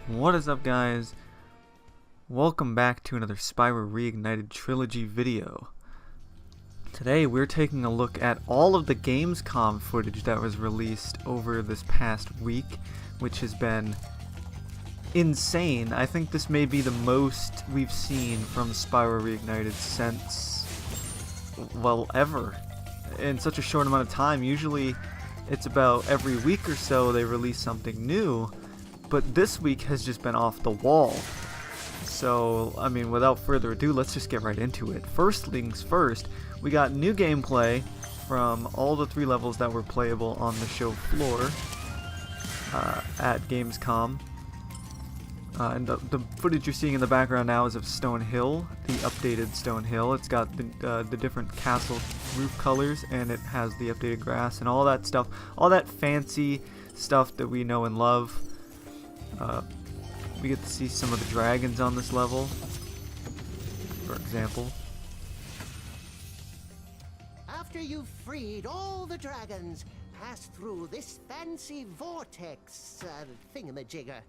What is up, guys? Welcome back to another Spyro Reignited Trilogy video. Today we're taking a look at all of the Gamescom footage that was released over this past week, which has been insane. I think this may be the most we've seen from Spyro Reignited since, well, ever. In such a short amount of time. Usually it's about every week or so they release something new, but this week has just been off the wall. So, I mean, without further ado, let's just get right into it. First things first, we got new gameplay from all the 3 levels that were playable on the show floor at Gamescom. And the footage you're seeing in the background now is of Stone Hill, the updated Stone Hill. It's got the different castle roof colors, and it has the updated grass and all that stuff, all that fancy stuff that we know and love. We get to see some of the dragons on this level, for example. After you've freed all the dragons, pass through this fancy vortex thingamajigger.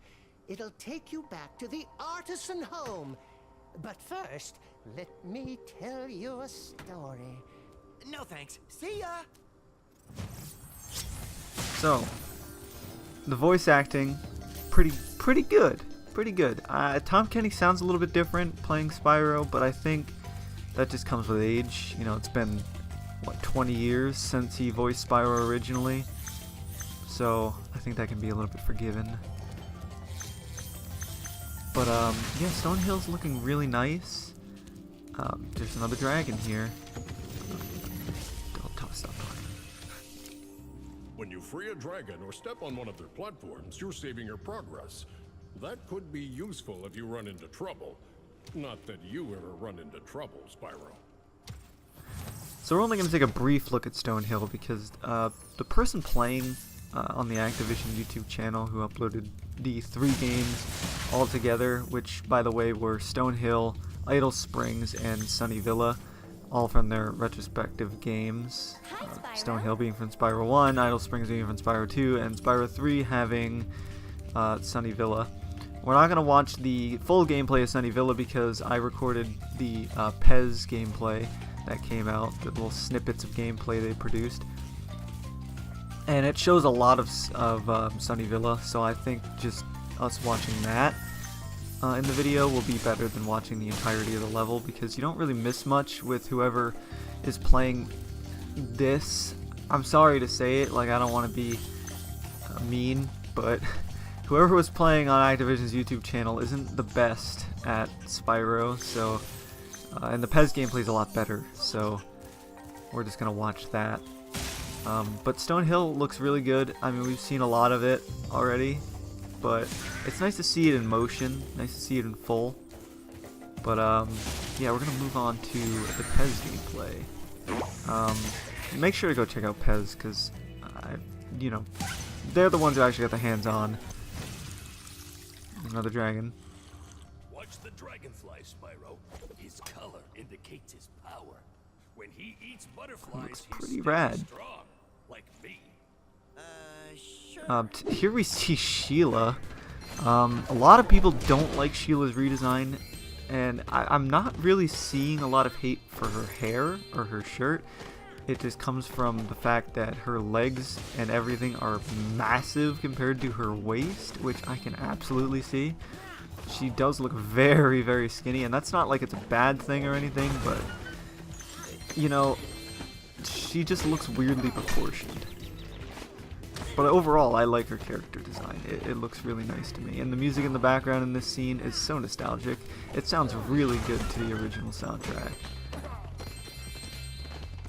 It'll take you back to the artisan home. But first, let me tell you a story. No thanks. See ya! So, the voice acting, pretty good. Pretty good. Tom Kenny sounds a little bit different playing Spyro, but I think that just comes with age. You know, it's been, what, 20 years since he voiced Spyro originally. So, I think that can be a little bit forgiven. But, yeah, Stone Hill's looking really nice. There's another dragon here. Stop talking. When you free a dragon or step on one of their platforms, you're saving your progress. That could be useful if you run into trouble. Not that you ever run into trouble, Spyro. So we're only going to take a brief look at Stone Hill because the person playing on the Activision YouTube channel who uploaded the 3 games all together, which by the way were Stone Hill, Idle Springs, and Sunny Villa, all from their retrospective games. Stone Hill being from Spyro 1, Idle Springs being from Spyro 2, and Spyro 3 having Sunny Villa. We're not going to watch the full gameplay of Sunny Villa because I recorded the Pez gameplay that came out, the little snippets of gameplay they produced. And it shows a lot of Sunny Villa, so I think just us watching that in the video will be better than watching the entirety of the level, because you don't really miss much with whoever is playing this. I'm sorry to say it, like, I don't want to be mean, but whoever was playing on Activision's YouTube channel isn't the best at Spyro, so and the Pez gameplay is a lot better, so we're just gonna watch that. But Stone Hill looks really good. I mean, we've seen a lot of it already, but it's nice to see it in motion, nice to see it in full. But yeah, we're gonna move on to the Pez gameplay. Make sure to go check out Pez, because you know, they're the ones who actually got the hands on. Another dragon. Watch the dragonfly, Spyro. His color indicates his power. When he eats butterflies, Looks he's pretty rad. strong, like me. Sure. Here we see Sheila. A lot of people don't like Sheila's redesign, and I'm not really seeing a lot of hate for her hair or her shirt. It just comes from the fact that her legs and everything are massive compared to her waist, which I can absolutely see. She does look very, very skinny, and that's not like it's a bad thing or anything, but, you know, she just looks weirdly proportioned. But overall, I like her character design. It looks really nice to me. And the music in the background in this scene is so nostalgic. It sounds really good to the original soundtrack.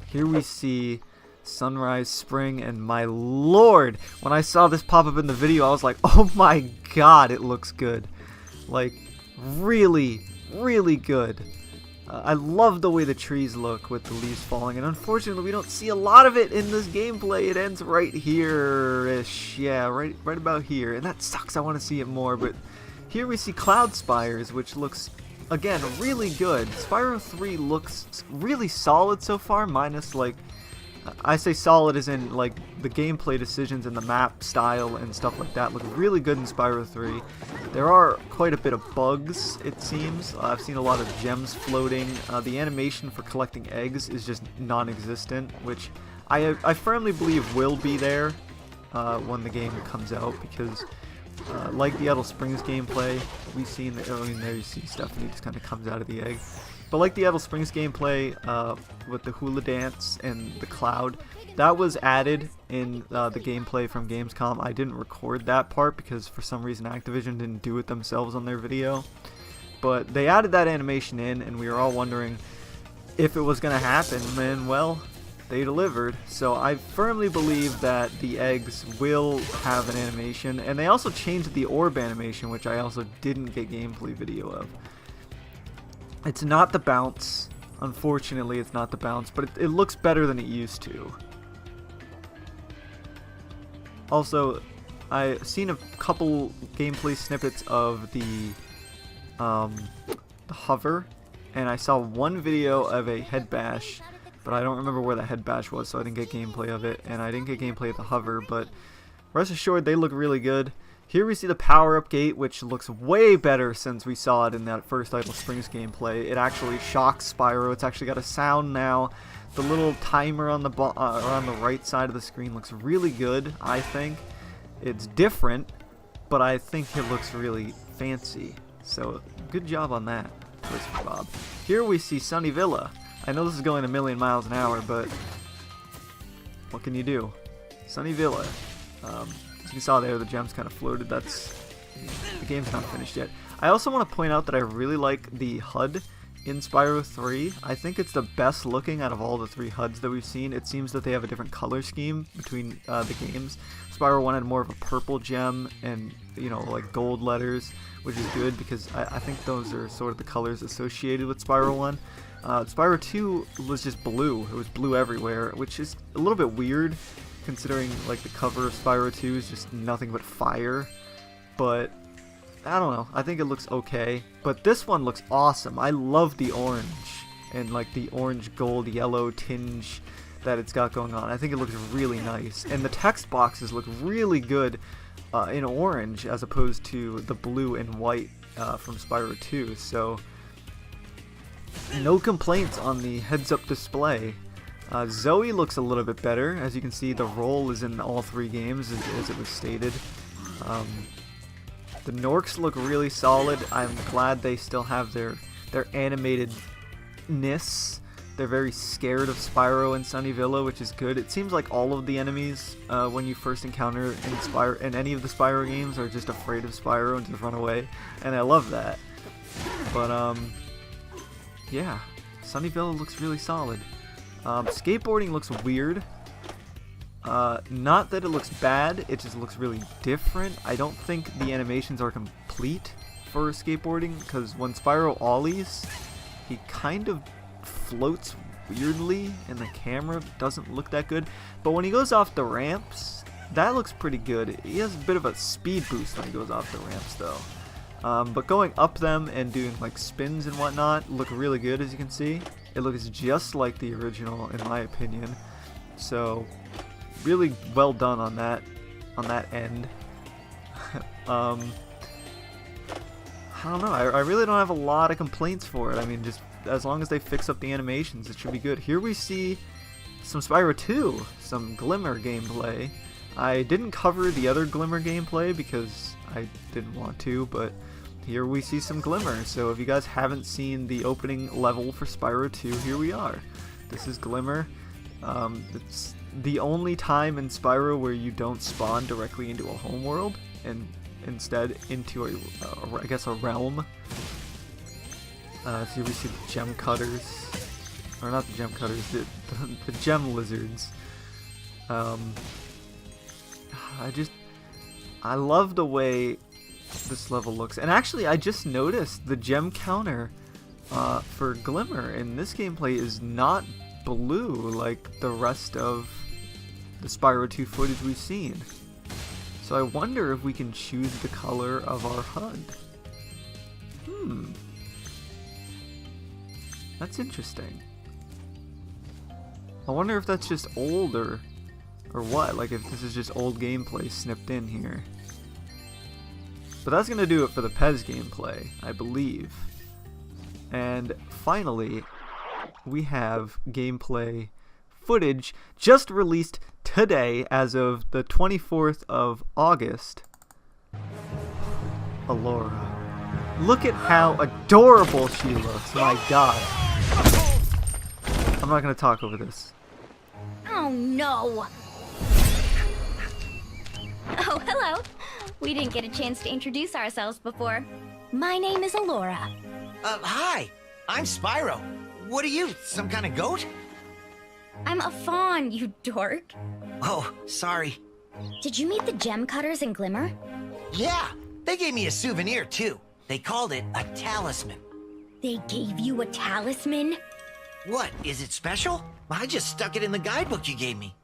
Here we see Sunrise Spring, and my lord, when I saw this pop up in the video, I was like, oh my god, it looks good. Like, really, really good. I love the way the trees look with the leaves falling, and unfortunately we don't see a lot of it in this gameplay. It ends right here-ish, yeah, right about here, and that sucks. I want to see it more, but here we see Cloud Spires, which looks, again, really good. Spyro 3 looks really solid so far, minus like I say solid as in, like, the gameplay decisions and the map style and stuff like that look really good in Spyro 3. There are quite a bit of bugs, it seems. I've seen a lot of gems floating. The animation for collecting eggs is just non-existent, which I firmly believe will be there when the game comes out, because like the Idle Springs gameplay, we've seen, I mean, there you see Stephanie just kind of comes out of the egg. But like the Idle Springs gameplay with the hula dance and the cloud, that was added in the gameplay from Gamescom. I didn't record that part because for some reason Activision didn't do it themselves on their video. But they added that animation in, and we were all wondering if it was going to happen, and well, they delivered. So I firmly believe that the eggs will have an animation, and they also changed the orb animation, which I also didn't get gameplay video of. It's not the bounce. Unfortunately, it's not the bounce, but it looks better than it used to. Also, I've seen a couple gameplay snippets of the hover, and I saw one video of a head bash, but I don't remember where the head bash was, so I didn't get gameplay of it, and I didn't get gameplay of the hover, but rest assured, they look really good. Here we see the power-up gate, which looks way better since we saw it in that first Idle Springs gameplay. It actually shocks Spyro. It's actually got a sound now. The little timer on the right side of the screen looks really good, I think. It's different, but I think it looks really fancy. So, good job on that, Twisted Bob. Here we see Sunny Villa. I know this is going a million miles an hour, but what can you do? Sunny Villa. As you saw there, the gems kind of floated. The game's not finished yet. I also want to point out that I really like the HUD in Spyro 3. I think it's the best looking out of all the 3 HUDs that we've seen. It seems that they have a different color scheme between the games. Spyro 1 had more of a purple gem and, you know, like gold letters, which is good because I think those are sort of the colors associated with Spyro 1. Spyro 2 was just blue. It was blue everywhere, which is a little bit weird, considering like the cover of Spyro 2 is just nothing but fire. But I don't know, I think it looks okay. But this one looks awesome. I love the orange and like the orange gold yellow tinge that it's got going on. I think it looks really nice, and the text boxes look really good in orange as opposed to the blue and white from Spyro 2. So no complaints on the heads-up display. Zoe looks a little bit better. As you can see, the roll is in all 3 games, as it was stated. The Norks look really solid. I'm glad they still have their animatedness. They're very scared of Spyro and Sunny Villa, which is good. It seems like all of the enemies, when you first encounter in any of the Spyro games, are just afraid of Spyro and just run away, and I love that. But yeah, Sunny Villa looks really solid. Skateboarding looks weird. Not that it looks bad, it just looks really different. I don't think the animations are complete for skateboarding, because when Spyro ollies, he kind of floats weirdly, and the camera doesn't look that good. But when he goes off the ramps, that looks pretty good. He has a bit of a speed boost when he goes off the ramps, though. But going up them and doing like spins and whatnot look really good, as you can see. It looks just like the original, in my opinion. So, really well done on that end. I don't know. I really don't have a lot of complaints for it. I mean, just as long as they fix up the animations, it should be good. Here we see some Spyro 2, some Glimmer gameplay. I didn't cover the other Glimmer gameplay because I didn't want to, but here we see some Glimmer. So if you guys haven't seen the opening level for Spyro 2, here we are. This is Glimmer. It's the only time in Spyro where you don't spawn directly into a homeworld, and instead into I guess a realm. So here we see the gem cutters, or not the gem cutters, the gem lizards. I love the way this level looks, and actually I just noticed the gem counter for Glimmer in this gameplay is not blue like the rest of the Spyro 2 footage we've seen. So I wonder if we can choose the color of our HUD. That's interesting. I wonder if that's just old or what, like if this is just old gameplay snipped in here. But that's gonna do it for the Pez gameplay, I believe. And finally, we have gameplay footage just released today as of the 24th of August. ELORA. Look at how adorable she looks, my god. I'm not gonna talk over this. Oh no! Oh, hello. We didn't get a chance to introduce ourselves before. My name is ELORA. Hi. I'm Spyro. What are you, some kind of goat? I'm a fawn, you dork. Oh, sorry. Did you meet the gem cutters in Glimmer? Yeah, they gave me a souvenir, too. They called it a talisman. They gave you a talisman? What, is it special? I just stuck it in the guidebook you gave me.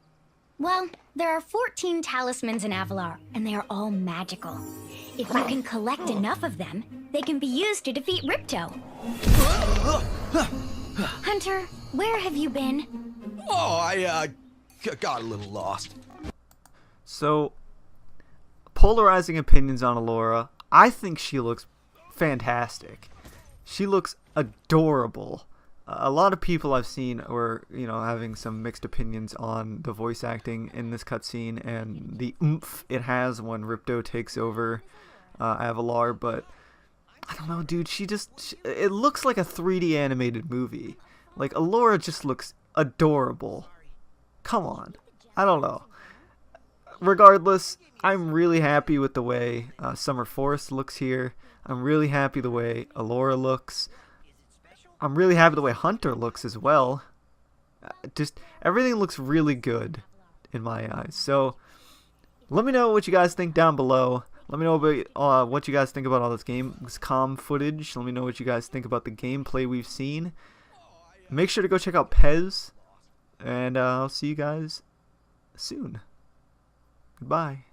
Well, there are 14 talismans in ELORA, and they are all magical. If you can collect enough of them, they can be used to defeat Ripto. Hunter, where have you been? Oh, I got a little lost. So, polarizing opinions on ELORA. I think she looks fantastic. She looks adorable. A lot of people I've seen were, having some mixed opinions on the voice acting in this cutscene and the oomph it has when Ripto takes over ELORA, but I don't know, dude. It looks like a 3D animated movie. Like, ELORA just looks adorable. Come on. I don't know. Regardless, I'm really happy with the way Summer Forest looks here. I'm really happy the way ELORA looks. I'm really happy the way Hunter looks as well. Just everything looks really good in my eyes. So let me know what you guys think down below. Let me know about what you guys think about all this Gamescom footage. Let me know what you guys think about the gameplay we've seen. Make sure to go check out Pez. And I'll see you guys soon. Goodbye.